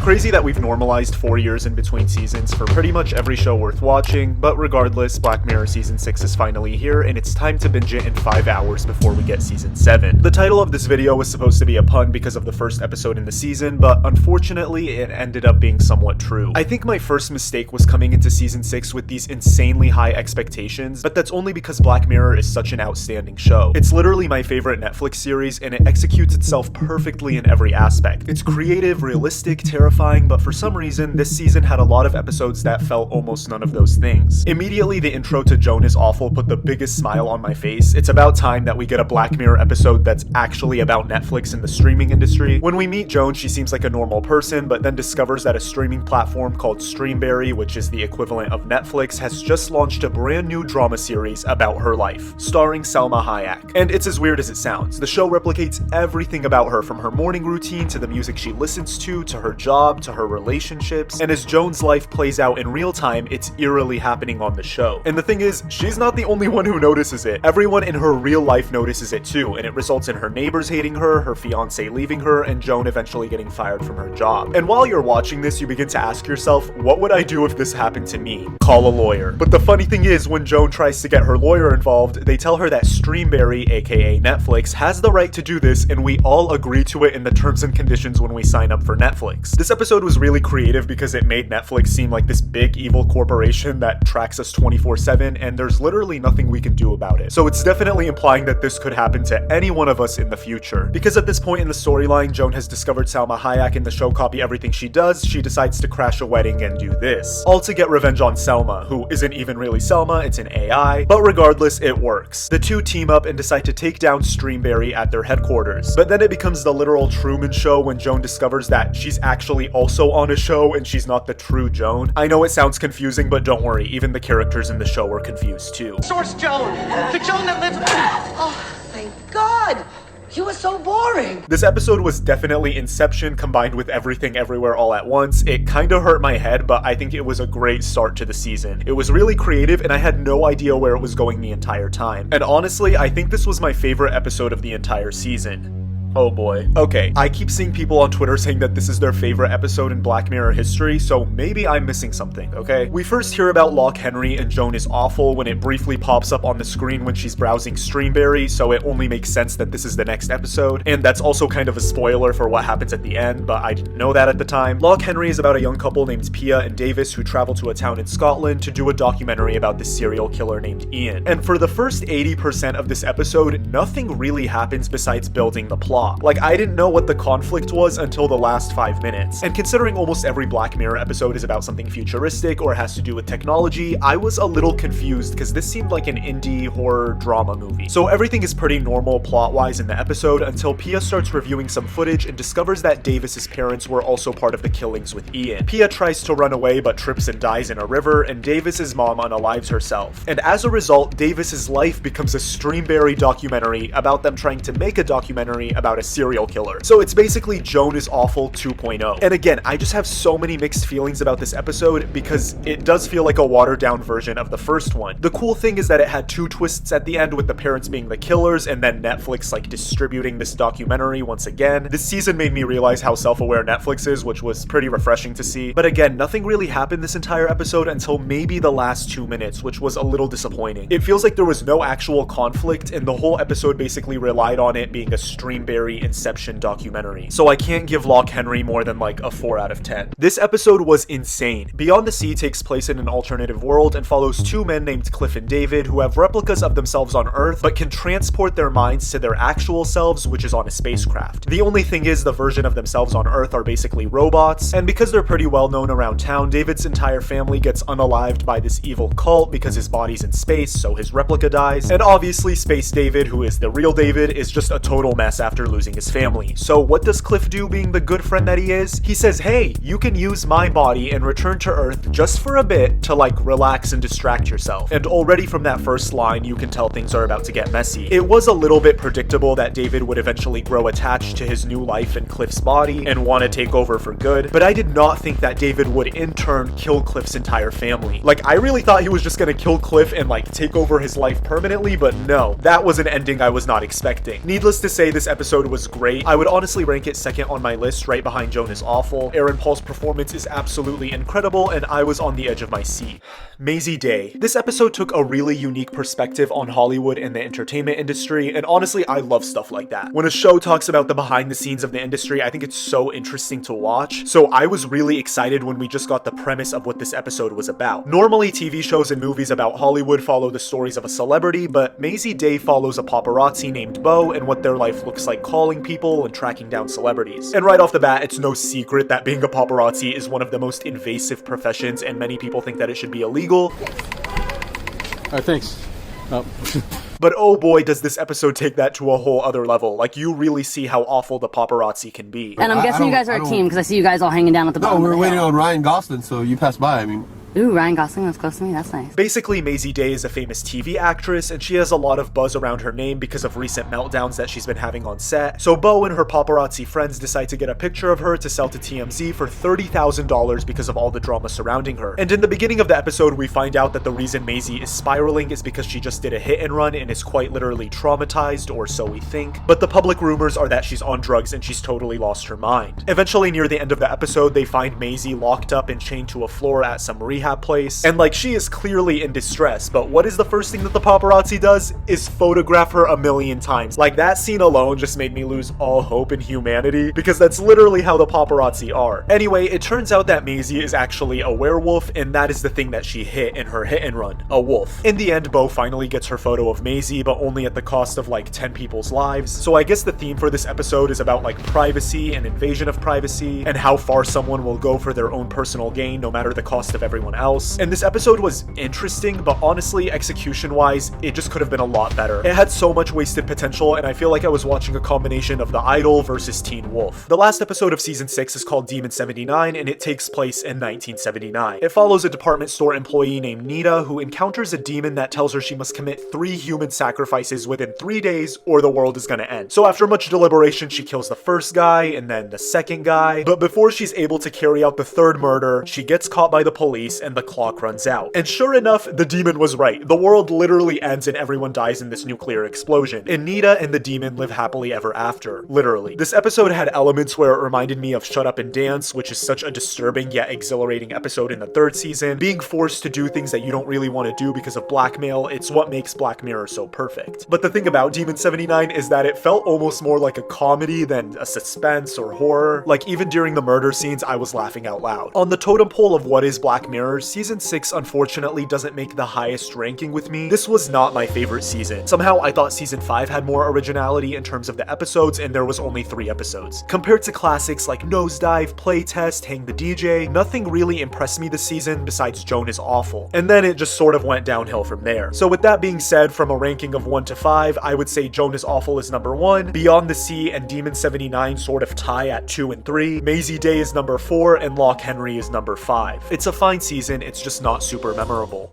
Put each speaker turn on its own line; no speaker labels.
crazy that we've normalized 4 years in between seasons for pretty much every show worth watching, but regardless, Black Mirror Season 6 is finally here, and it's time to binge it in 5 hours before we get Season 7. The title of this video was supposed to be a pun because of the first episode in the season, but unfortunately, it ended up being somewhat true. I think my first mistake was coming into Season 6 with these insanely high expectations, but that's only because Black Mirror is such an outstanding show. It's literally my favorite Netflix series, and it executes itself perfectly in every aspect. It's creative, realistic, terrifying, but for some reason, this season had a lot of episodes that felt almost none of those things. Immediately, the intro to Joan Is Awful put the biggest smile on my face. It's about time that we get a Black Mirror episode that's actually about Netflix and the streaming industry. When we meet Joan, she seems like a normal person, but then discovers that a streaming platform called Streamberry, which is the equivalent of Netflix, has just launched a brand new drama series about her life, starring Salma Hayek. And it's as weird as it sounds. The show replicates everything about her, from her morning routine to the music she listens to her job, to her relationships, and as Joan's life plays out in real time, it's eerily happening on the show. And the thing is, she's not the only one who notices it. Everyone in her real life notices it too, and it results in her neighbors hating her fiance leaving her, and Joan eventually getting fired from her job. And while you're watching this, you begin to ask yourself, what would I do if this happened to me? Call a lawyer. But the funny thing is, when Joan tries to get her lawyer involved, they tell her that Streamberry, aka Netflix, has the right to do this, and we all agree to it in the terms and conditions when we sign up for Netflix. This episode was really creative because it made Netflix seem like this big evil corporation that tracks us 24/7, and there's literally nothing we can do about it. So it's definitely implying that this could happen to any one of us in the future. Because at this point in the storyline, Joan has discovered Salma Hayek and the show copy everything she does, she decides to crash a wedding and do this. All to get revenge on Selma, who isn't even really Selma, it's an AI. But regardless, it works. The two team up and decide to take down Streamberry at their headquarters. But then it becomes the literal Truman Show when Joan discovers that she's actually also on a show and she's not the true Joan. I know it sounds confusing, but don't worry, even the characters in the show were confused too.
Source Joan! The Joan that lives...
Oh, thank God! You were so boring!
This episode was definitely Inception combined with Everything Everywhere All at Once. It kinda hurt my head, but I think it was a great start to the season. It was really creative, and I had no idea where it was going the entire time. And honestly, I think this was my favorite episode of the entire season. Oh boy. Okay, I keep seeing people on Twitter saying that this is their favorite episode in Black Mirror history, so maybe I'm missing something, okay? We first hear about Loch Henry and Joan Is Awful when it briefly pops up on the screen when she's browsing Streamberry, so it only makes sense that this is the next episode, and that's also kind of a spoiler for what happens at the end, but I didn't know that at the time. Loch Henry is about a young couple named Pia and Davis who travel to a town in Scotland to do a documentary about this serial killer named Ian. And for the first 80% of this episode, nothing really happens besides building the plot. Like, I didn't know what the conflict was until the last 5 minutes. And considering almost every Black Mirror episode is about something futuristic or has to do with technology, I was a little confused because this seemed like an indie horror drama movie. So everything is pretty normal plot-wise in the episode until Pia starts reviewing some footage and discovers that Davis's parents were also part of the killings with Ian. Pia tries to run away but trips and dies in a river, and Davis's mom unalives herself. And as a result, Davis's life becomes a Streamberry documentary about them trying to make a documentary about a serial killer. So it's basically Joan Is Awful 2.0. And again, I just have so many mixed feelings about this episode because it does feel like a watered down version of the first one. The cool thing is that it had two twists at the end, with the parents being the killers and then Netflix like distributing this documentary once again. This season made me realize how self-aware Netflix is, which was pretty refreshing to see. But again, nothing really happened this entire episode until maybe the last 2 minutes, which was a little disappointing. It feels like there was no actual conflict and the whole episode basically relied on it being a Streamberry Inception documentary. So I can't give Loch Henry more than like a 4 out of 10. This episode was insane. Beyond the Sea takes place in an alternative world and follows two men named Cliff and David who have replicas of themselves on Earth but can transport their minds to their actual selves, which is on a spacecraft. The only thing is the version of themselves on Earth are basically robots, and because they're pretty well known around town, David's entire family gets unalived by this evil cult because his body's in space, so his replica dies. And obviously Space David, who is the real David, is just a total mess after losing his family. So what does Cliff do, being the good friend that he is? He says, hey, you can use my body and return to Earth just for a bit to like relax and distract yourself. And already from that first line, you can tell things are about to get messy. It was a little bit predictable that David would eventually grow attached to his new life in Cliff's body and want to take over for good, but I did not think that David would in turn kill Cliff's entire family. Like, I really thought he was just gonna kill Cliff and like take over his life permanently, but no, that was an ending I was not expecting. Needless to say, this episode episode was great. I would honestly rank it second on my list, right behind Joan Is Awful. Aaron Paul's performance is absolutely incredible, and I was on the edge of my seat. Mazey Day. This episode took a really unique perspective on Hollywood and the entertainment industry, and honestly, I love stuff like that. When a show talks about the behind the scenes of the industry, I think it's so interesting to watch. So I was really excited when we just got the premise of what this episode was about. Normally, TV shows and movies about Hollywood follow the stories of a celebrity, but Mazey Day follows a paparazzi named Beau and what their life looks like calling people and tracking down celebrities. And right off the bat, it's no secret that being a paparazzi is one of the most invasive professions, and many people think that it should be illegal.
Alright, thanks. Oh.
But oh boy, does this episode take that to a whole other level. Like, you really see how awful the paparazzi can be.
And I'm guessing you guys are a team because I see you guys all hanging down at the bottom.
No, we were waiting on Ryan Gosling, so you passed by. I mean,
Ooh, Ryan Gosling was close to me. That's nice.
Basically, Mazey Day is a famous TV actress, and she has a lot of buzz around her name because of recent meltdowns that she's been having on set. So Beau and her paparazzi friends decide to get a picture of her to sell to TMZ for $30,000 because of all the drama surrounding her. And in the beginning of the episode, we find out that the reason Mazey is spiraling is because she just did a hit and run and is quite literally traumatized, or so we think. But the public rumors are that she's on drugs and she's totally lost her mind. Eventually, near the end of the episode, they find Mazey locked up and chained to a floor at some rehab place, and like, she is clearly in distress, but what is the first thing that the paparazzi does is photograph her a million times. Like, that scene alone just made me lose all hope in humanity, because that's literally how the paparazzi are. Anyway, it turns out that Mazey is actually a werewolf, and that is the thing that she hit in her hit and run, a wolf. In the end, Beau finally gets her photo of Mazey, but only at the cost of like 10 people's lives. So I guess the theme for this episode is about like privacy and invasion of privacy, and how far someone will go for their own personal gain no matter the cost of everyone else. And this episode was interesting, but honestly, execution-wise, it just could have been a lot better. It had so much wasted potential, and I feel like I was watching a combination of The Idol versus Teen Wolf. The last episode of season 6 is called Demon 79, and it takes place in 1979. It follows a department store employee named Nita who encounters a demon that tells her she must commit 3 human sacrifices within 3 days or the world is gonna end. So after much deliberation, she kills the first guy and then the second guy, but before she's able to carry out the third murder, she gets caught by the police and the clock runs out. And sure enough, the demon was right. The world literally ends and everyone dies in this nuclear explosion. And Nita and the demon live happily ever after. Literally. This episode had elements where it reminded me of Shut Up and Dance, which is such a disturbing yet exhilarating episode in the 3rd season. Being forced to do things that you don't really want to do because of blackmail, it's what makes Black Mirror so perfect. But the thing about Demon 79 is that it felt almost more like a comedy than a suspense or horror. Like, even during the murder scenes, I was laughing out loud. On the totem pole of what is Black Mirror, season 6 unfortunately doesn't make the highest ranking with me. This was not my favorite season. Somehow I thought season 5 had more originality in terms of the episodes, and there was only 3 episodes. Compared to classics like Nosedive, Playtest, Hang the DJ, nothing really impressed me this season besides Joan Is Awful. And then it just sort of went downhill from there. So with that being said, from a ranking of 1 to 5, I would say Joan Is Awful is number 1, Beyond the Sea and Demon 79 sort of tie at 2 and 3, Mazey Day is number 4, and Loch Henry is number 5. It's a fine season, it's just not super memorable.